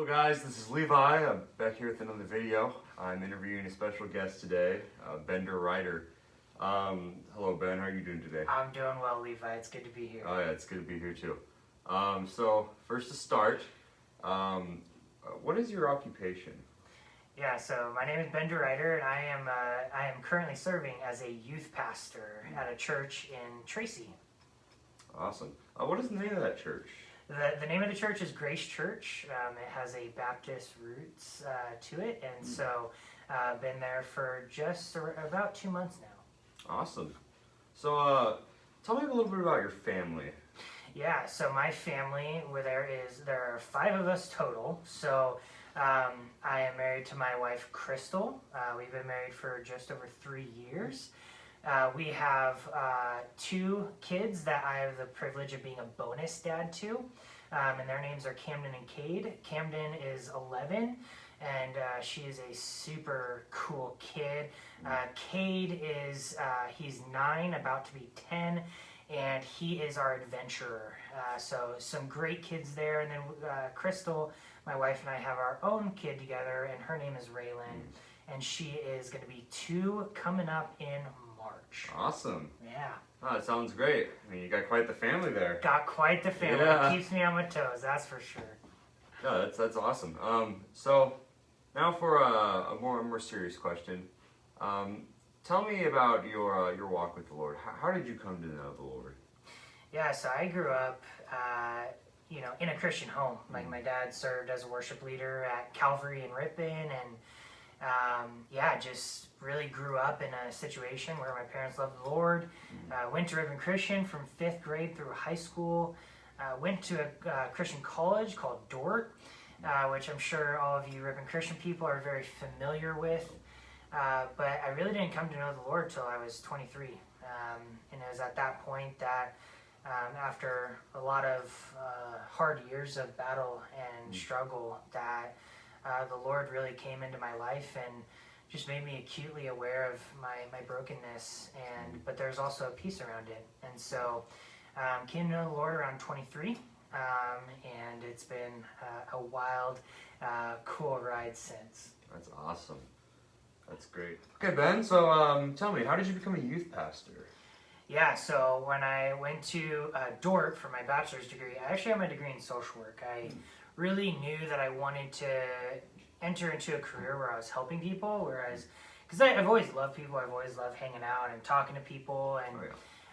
Hello guys, this is Levi. I'm back here with another video. I'm interviewing a special guest today, Bender Ryder. Hello Ben, how are you doing today? I'm doing well, Levi. It's good to be here. Oh yeah, it's good to be here too. So first to start, what is your occupation? Yeah, so my name is Bender Ryder, and I am currently serving as a youth pastor at a church in Tracy. Awesome. What is the name of that church? The name of the church is Grace Church. It has a Baptist roots to it, and so been there for just about 2 months now. Awesome. So tell me a little bit about your family. Yeah, so my family, there are 5 of us total. So I am married to my wife, Crystal. We've been married for just over 3 years. We have 2 kids that I have the privilege of being a bonus dad to, and their names are Camden and Cade. Camden is 11, and she is a super cool kid. Cade is, he's 9, about to be 10, and he is our adventurer. So some great kids there, and then Crystal, my wife, and I have our own kid together, and her name is Raylan, and she is going to be 2 coming up in March. Awesome. Yeah. Oh, that sounds great. I mean, you got quite the family there. Got quite the family. Yeah. It keeps me on my toes, that's for sure. Yeah, that's awesome. So now for a more serious question. Tell me about your walk with the Lord. How did you come to know the Lord? Yeah, so I grew up, in a Christian home. Like my dad served as a worship leader at Calvary in Ripon, and just really grew up in a situation where my parents loved the Lord. Went to Ripon Christian from 5th grade through high school. Went to a Christian college called Dort, which I'm sure all of you Ripon Christian people are very familiar with. But I really didn't come to know the Lord till I was 23. And it was at that point that after a lot of hard years of battle and struggle that the Lord really came into my life and just made me acutely aware of my brokenness, but there's also a peace around it. And so came to know the Lord around 23, and it's been a wild, cool ride since. That's awesome. That's great. Okay, Ben, so tell me, how did you become a youth pastor? Yeah, so when I went to Dort for my bachelor's degree, I actually had my degree in social work. I really knew that I wanted to enter into a career where I was helping people, because I've always loved people, I've always loved hanging out and talking to people, and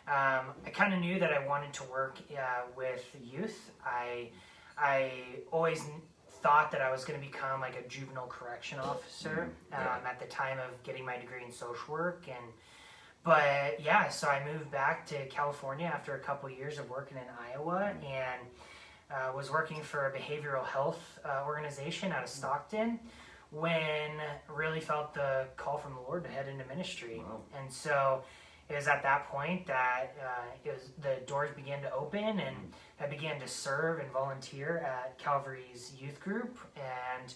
I kind of knew that I wanted to work with youth. I always thought that I was going to become like a juvenile correction officer at the time of getting my degree in social work, so I moved back to California after a couple years of working in Iowa, and was working for a behavioral health organization out of Stockton when really felt the call from the Lord to head into ministry. Wow. And And so it was at that point that the doors began to open, and I began to serve and volunteer at Calvary's youth group, and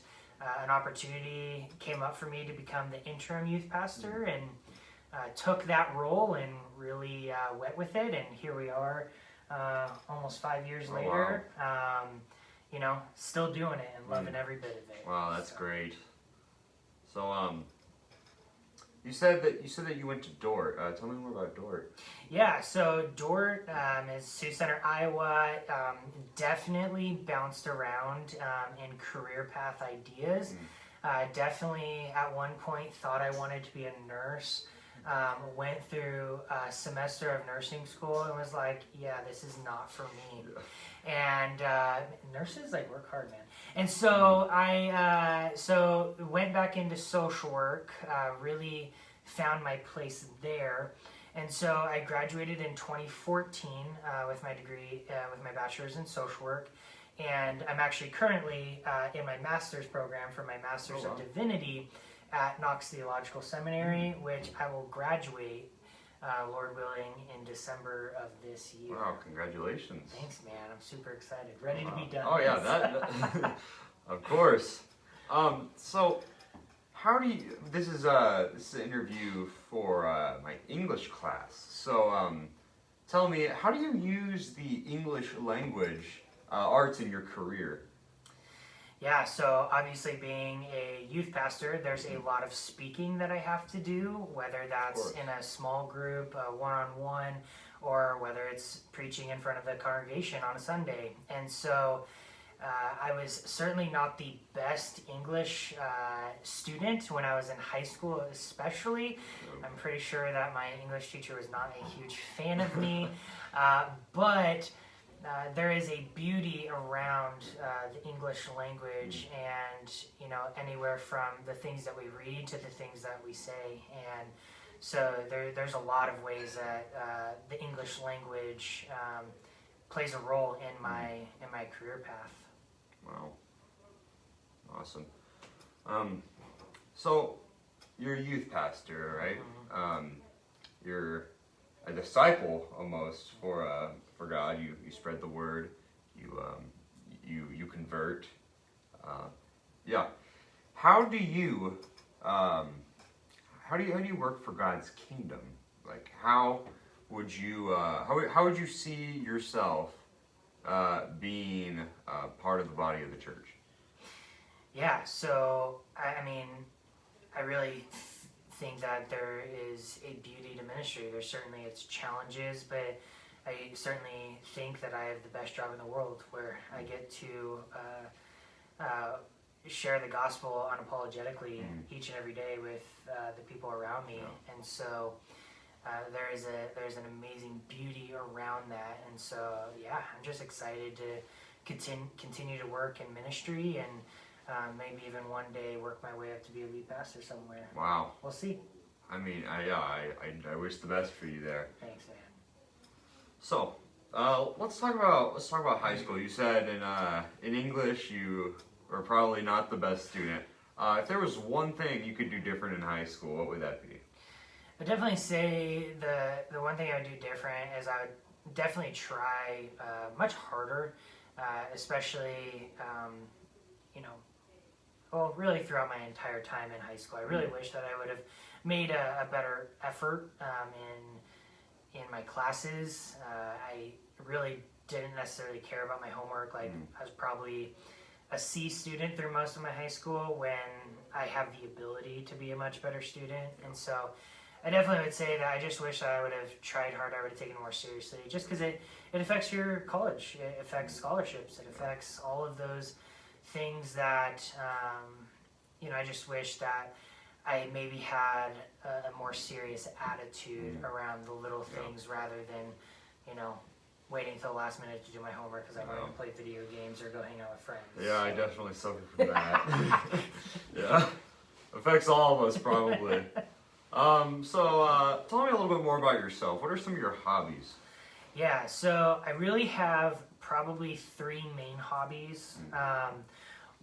an opportunity came up for me to become the interim youth pastor, and took that role and really went with it, and here we are almost 5 years later. Wow. Still doing it and loving every bit of it. Wow, that's great. So you said that you went to Dort. Tell me more about Dort. Yeah, so Dort is Sioux Center, Iowa. Definitely bounced around in career path ideas. Definitely at one point thought I wanted to be a nurse. Went through a semester of nursing school and was like, yeah, this is not for me. And nurses work hard, man. And so I went back into social work, really found my place there. And so I graduated in 2014 with my degree, with my bachelor's in social work. And I'm actually currently in my master's program for my master's of divinity at Knox Theological Seminary, which I will graduate, Lord willing, in December of this year. Wow, congratulations. Thanks, man. I'm super excited. Ready to be done. Oh, yeah, that of course. So, how do you, this is an interview for my English class. So, tell me, how do you use the English language arts in your career? Yeah, so obviously being a youth pastor, there's a lot of speaking that I have to do, whether that's in a small group, one-on-one, or whether it's preaching in front of the congregation on a Sunday. And so I was certainly not the best English student when I was in high school, especially. I'm pretty sure that my English teacher was not a huge fan of me, but there is a beauty around the English language, and anywhere from the things that we read to the things that we say, and so there's a lot of ways that the English language plays a role in my career path. Wow, awesome. So you're a youth pastor, right? Mm-hmm. You're a disciple almost for God. You spread the word. You convert. Yeah. How do you work for God's kingdom? Like how would you see yourself being part of the body of the church? Yeah. So I really think that there is a beauty to ministry. There's certainly its challenges, but I certainly think that I have the best job in the world, where I get to share the gospel unapologetically each and every day with the people around me. Yeah. And so there's an amazing beauty around that. And so I'm just excited to continue to work in ministry, and maybe even one day work my way up to be a lead pastor somewhere. Wow. We'll see. I mean, I wish the best for you there. Thanks, man. So, let's talk about high school. You said in English you were probably not the best student. If there was one thing you could do different in high school, what would that be? I'd definitely say the one thing I would do different is I would definitely try much harder, especially really throughout my entire time in high school. I really wish that I would have made a better effort in my classes. I really didn't necessarily care about my homework. I was probably a C student through most of my high school, when I have the ability to be a much better student. And so I definitely would say that I just wish I would have tried harder. I would have taken it more seriously, just because it affects your college. It affects scholarships. It affects all of those things that I just wish that I maybe had a more serious attitude around the little things, rather than waiting until the last minute to do my homework because I wanted to play video games or go hang out with friends. Yeah, I definitely suffer from that. Yeah, affects all of us probably. So tell me a little bit more about yourself. What are some of your hobbies? Yeah, so I really have probably three main hobbies.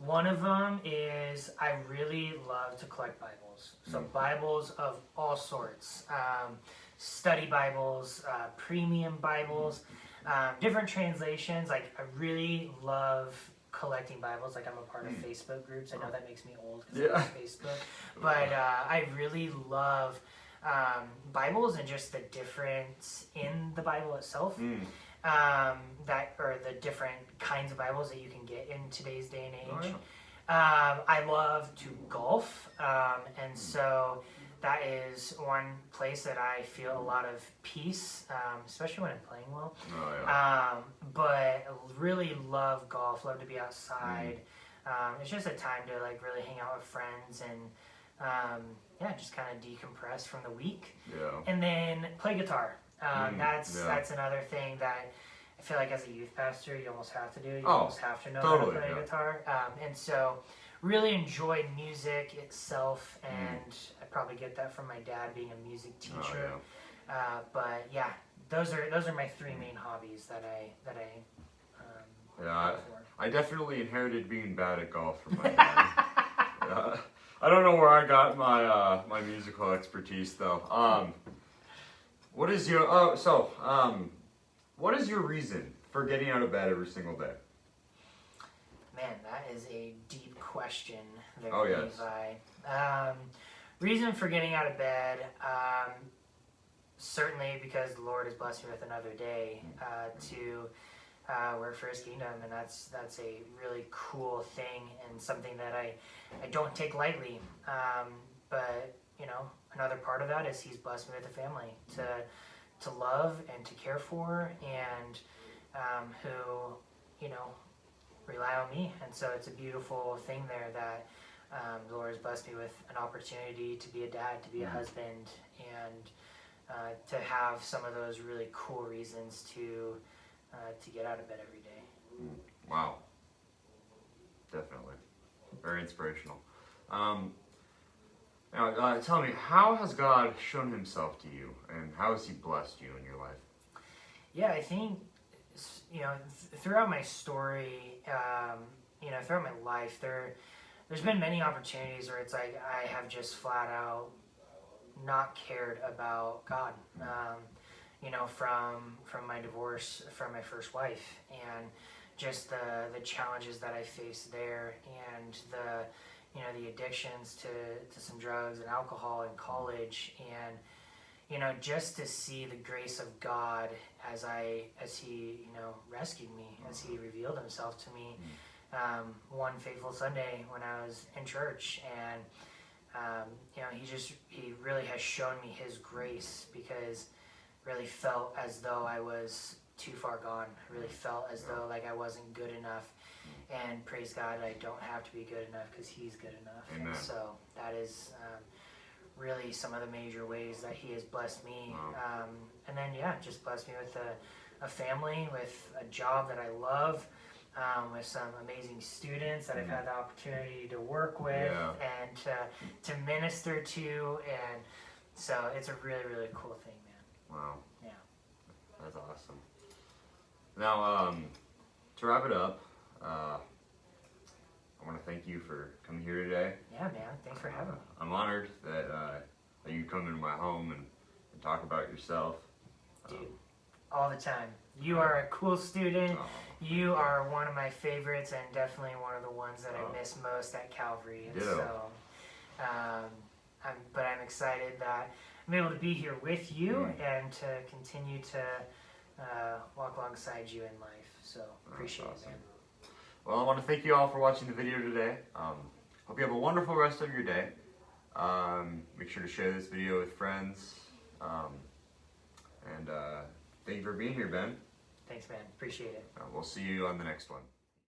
One of them is I really love to collect Bibles. So Bibles of all sorts. Study Bibles, premium Bibles, different translations. Like, I really love collecting Bibles. Like, I'm a part of Facebook groups. I know that makes me old because I use Facebook. But I really love Bibles and just the difference in the Bible itself. Or the different kinds of Bibles that you can get in today's day and age. I love to golf, and so that is one place that I feel a lot of peace, especially when I'm playing well. But really love golf, love to be outside. It's just a time to really hang out with friends and just kind of decompress from the week. And then play guitar. That's another thing that I feel like as a youth pastor you almost have to do. You almost have to know how to play guitar. And so really enjoy music itself, and I probably get that from my dad being a music teacher. But those are my three main hobbies that I definitely inherited being bad at golf from my dad. I don't know where I got my musical expertise though. What is your reason for getting out of bed every single day? Man, that is a deep question there, yes. Levi. Reason for getting out of bed, certainly because the Lord has blessed me with another day to work for His kingdom, and that's a really cool thing and something that I don't take lightly. But you know, another part of that is He's blessed me with a family to love and to care for, and who, you know, rely on me. And so it's a beautiful thing there that the Lord has blessed me with an opportunity to be a dad, to be a husband, and to have some of those really cool reasons to get out of bed every day. Wow. Definitely. Very inspirational. Now, tell me, how has God shown Himself to you, and how has He blessed you in your life? Yeah, I think, you know, throughout my story, you know, throughout my life, there's been many opportunities where it's like I have just flat out not cared about God. You know, from my divorce from my first wife, and just the challenges that I faced there, and the addictions to some drugs and alcohol in college, and you know, just to see the grace of God as He, you know, rescued me, as He revealed Himself to me. One fateful Sunday when I was in church, and you know, He really has shown me His grace, because really felt as though I was too far gone. I really felt as though like I wasn't good enough. And praise God, I don't have to be good enough, because He's good enough. Amen. And so that is really some of the major ways that He has blessed me. Wow. And then, yeah, just blessed me with a family, with a job that I love, with some amazing students that I've had the opportunity to work with and to minister to. And so it's a really, really cool thing, man. Wow. Yeah. That's awesome. Now, to wrap it up, I want to thank you for coming here today. Yeah, man. Thanks for having me. I'm honored that you come into my home and talk about yourself. Dude, all the time. You are a cool student. You are one of my favorites, and definitely one of the ones that I miss most at Calvary. And so, I'm excited that I'm able to be here with you and to continue to walk alongside you in life. So appreciate it, man. Well, I want to thank you all for watching the video today. Hope you have a wonderful rest of your day. Make sure to share this video with friends. And thank you for being here, Ben. Thanks, man. Appreciate it. We'll see you on the next one.